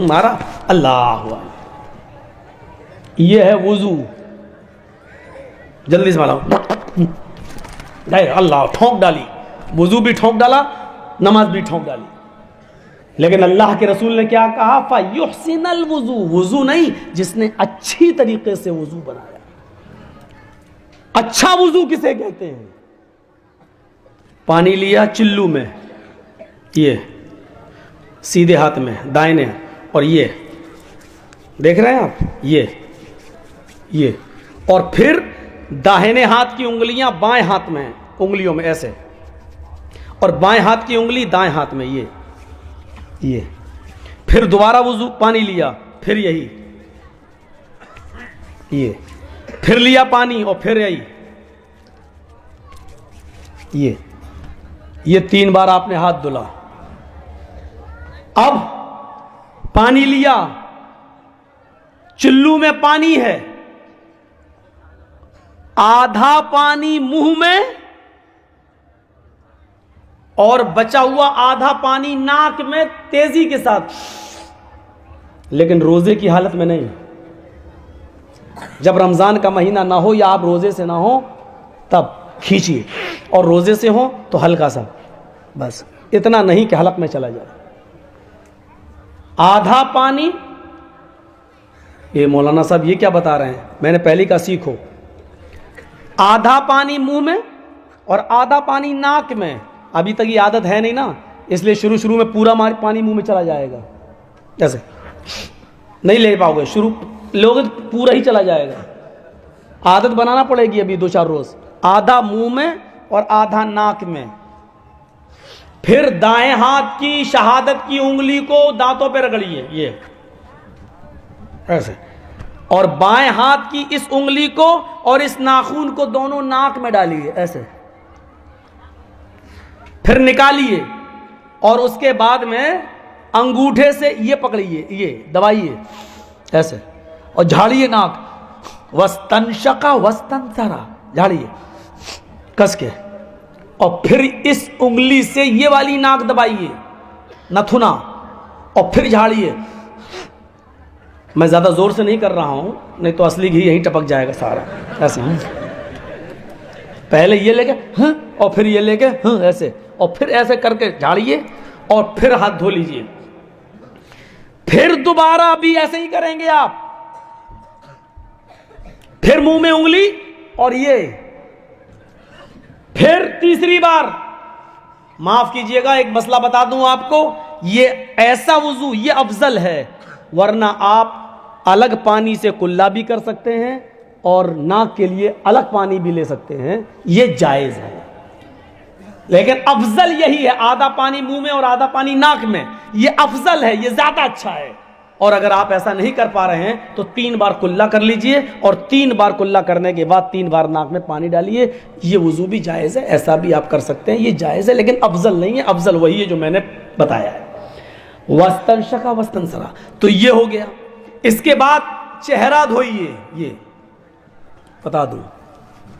مارا اللہ ہوا. یہ ہے وضو. جلدی سے مارا اللہ ٹھونک ڈالی. وضو بھی ٹھونک ڈالا, نماز بھی ٹھونک ڈالی. لیکن اللہ کے رسول نے کیا کہا؟ فَيُحْسِنَ الْوُضُوء. وضو نہیں, جس نے اچھی طریقے سے وضو بنایا. اچھا وضو کسے کہتے ہیں؟ پانی لیا چلو میں, یہ سیدھے ہاتھ میں دائنے, اور یہ دیکھ رہے ہیں آپ, یہ اور پھر داہنے ہاتھ کی انگلیاں بائیں ہاتھ میں, انگلیوں میں ایسے, اور بائیں ہاتھ کی انگلی دائیں ہاتھ میں, یہ پھر دوبارہ وضو, پانی لیا, پھر یہی, یہ پھر لیا پانی, اور پھر یہ 3 بار آپ نے ہاتھ دھلا. اب پانی لیا, چلو میں پانی ہے, آدھا پانی منہ میں اور بچا ہوا آدھا پانی ناک میں تیزی کے ساتھ, لیکن روزے کی حالت میں نہیں. جب رمضان کا مہینہ نہ ہو یا آپ روزے سے نہ ہو تب کھینچیے, اور روزے سے ہو تو ہلکا سا, بس اتنا نہیں کہ حلق میں چلا جائے. آدھا پانی, یہ مولانا صاحب یہ کیا بتا رہے ہیں؟ میں نے پہلے کا سیکھو. آدھا پانی منہ میں اور آدھا پانی ناک میں. ابھی تک یہ عادت ہے نہیں نا, اس لیے شروع میں پورا پانی منہ میں چلا جائے گا, ایسے نہیں لے پاؤ گے. شروع لوگ پورا ہی چلا جائے گا. عادت بنانا پڑے گی ابھی 2-4 روز. آدھا منہ میں اور آدھا ناک میں. پھر دائیں ہاتھ کی شہادت کی انگلی کو دانتوں پہ رگڑیے, یہ ایسے, اور بائیں ہاتھ کی اس انگلی کو اور اس ناخن کو دونوں ناک میں ڈالیے, ایسے, پھر نکالیے, اور اس کے بعد میں انگوٹھے سے یہ پکڑیے, یہ دبائیے ایسے, اور جھاڑیے ناک. وستنشقا وستنثرا, جھاڑیے کس کے, اور پھر اس انگلی سے یہ والی ناک دبائیے, نتھنا, اور پھر جھاڑیے. میں زیادہ زور سے نہیں کر رہا ہوں, نہیں تو اصلی گھی یہیں ٹپک جائے گا سارا, ایسے. پہلے یہ لے کے ہاں, اور پھر یہ لے کے ہاں, ایسے, اور پھر ایسے کر کے جھاڑیے, اور پھر ہاتھ دھو لیجیے. پھر دوبارہ بھی ایسے ہی کریں گے آپ. پھر منہ میں انگلی, اور یہ پھر تیسری بار. معاف کیجئے گا, ایک مسئلہ بتا دوں آپ کو, یہ ایسا وضو یہ افضل ہے, ورنہ آپ الگ پانی سے کلا بھی کر سکتے ہیں اور ناک کے لیے الگ پانی بھی لے سکتے ہیں, یہ جائز ہے. لیکن افضل یہی ہے, آدھا پانی منہ میں اور آدھا پانی ناک میں, یہ افضل ہے, یہ زیادہ اچھا ہے. اور اگر آپ ایسا نہیں کر پا رہے ہیں تو 3 بار کلا کر لیجئے, اور 3 بار کلا کرنے کے بعد 3 بار ناک میں پانی ڈالیے. یہ وضو بھی جائز ہے, ایسا بھی آپ کر سکتے ہیں, یہ جائز ہے, لیکن افضل نہیں ہے. افضل وہی ہے جو میں نے بتایا ہے. وستنشقا وستنثرا, تو یہ ہو گیا. اس کے بعد چہرہ دھوئیے. یہ بتا دوں,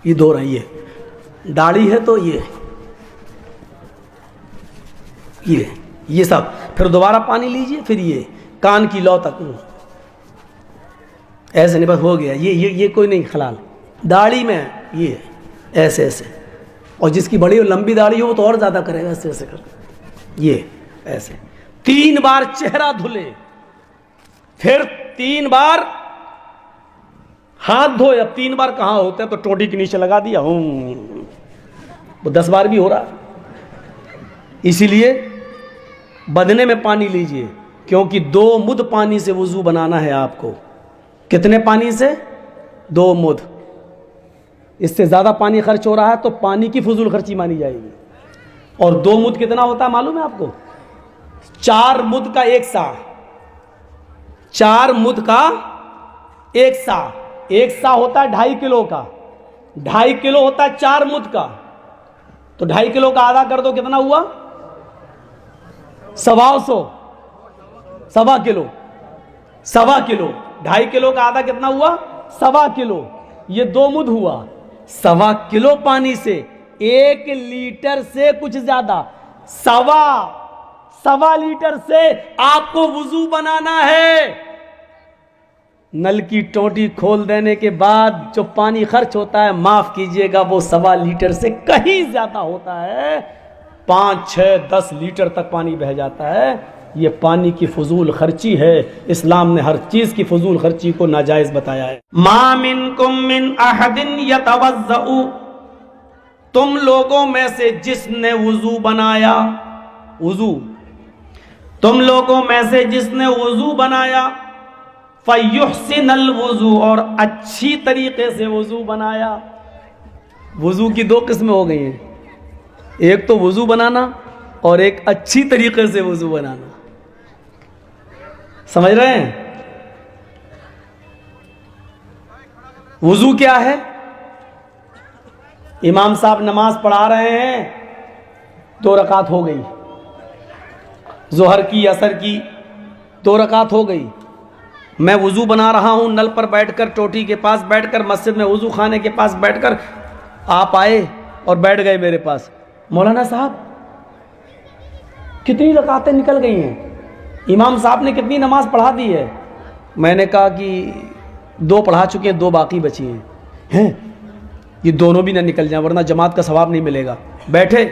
یہ دھو رہے ہیں, یہ داڑھی ہے تو یہ سب. پھر دوبارہ پانی لیجئے, پھر یہ کان کی لو تک, ایسے نہیں, بس ہو گیا. یہ کوئی نہیں خلال. داڑھی میں یہ ایسے ایسے, اور جس کی بڑی اور لمبی داڑھی ہو وہ تو اور زیادہ کرے گا, ایسے ایسے کر کے, یہ ایسے. 3 بار چہرہ دھلے, پھر 3 بار ہاتھ دھوئے. اب 3 بار کہاں ہوتے ہیں, تو ٹوٹی کے نیچے لگا دیا, وہ 10 بار بھی ہو رہا. اسی لیے بدنے میں پانی لیجئے, کیونکہ 2 مد پانی سے وضو بنانا ہے آپ کو. کتنے پانی سے؟ 2 مد. اس سے زیادہ پانی خرچ ہو رہا ہے تو پانی کی فضول خرچی مانی جائے گی. اور 2 مد کتنا ہوتا ہے معلوم ہے آپ کو؟ 4 مد کا 1 سا. 4 مد کا 1 سا. 1 سا ہوتا ہے 2.5 کلو کا. 2.5 کلو ہوتا ہے 4 مد کا. تو 2.5 کلو کا آدھا کر دو, کتنا ہوا؟ 125. 1.25 کلو. 1.25 کلو. 2.5 کلو کا آدھا کتنا ہوا؟ 1.25 کلو. یہ 2 مد ہوا. 1.25 کلو پانی سے 1 لیٹر سے کچھ زیادہ, 1.25 لیٹر سے آپ کو وضو بنانا ہے. نل کی ٹوٹی کھول دینے کے بعد جو پانی خرچ ہوتا ہے معاف کیجئے گا وہ 1.25 لیٹر سے کہیں زیادہ ہوتا ہے. 5, 6, 10 لیٹر تک پانی بہہ جاتا ہے. یہ پانی کی فضول خرچی ہے. اسلام نے ہر چیز کی فضول خرچی کو ناجائز بتایا ہے. ما منکم من احد یتوضأ، تم لوگوں میں سے جس نے وضو بنایا، وضو تم لوگوں میں سے جس نے وضو بنایا، فَيُحْسِنَ الْوُضُوءَ، اور اچھی طریقے سے وضو بنایا. وضو کی 2 قسمیں ہو گئی ہیں، ایک تو وضو بنانا اور ایک اچھی طریقے سے وضو بنانا. سمجھ رہے ہیں؟ وضو کیا ہے؟ امام صاحب نماز پڑھا رہے ہیں، 2 رکعت ہو گئی، ظہر کی عصر کی 2 رکعت ہو گئی. میں وضو بنا رہا ہوں، نل پر بیٹھ کر، ٹوٹی کے پاس بیٹھ کر، مسجد میں وضو خانے کے پاس بیٹھ کر آپ آئے اور بیٹھ گئے میرے پاس. مولانا صاحب کتنی رکعتیں نکل گئی ہیں، امام صاحب نے کتنی نماز پڑھا دی ہے؟ میں نے کہا کہ 2 پڑھا چکے ہیں، 2 باقی بچی ہیں. یہ دونوں بھی نہ نکل جائیں ورنہ جماعت کا ثواب نہیں ملے گا. بیٹھے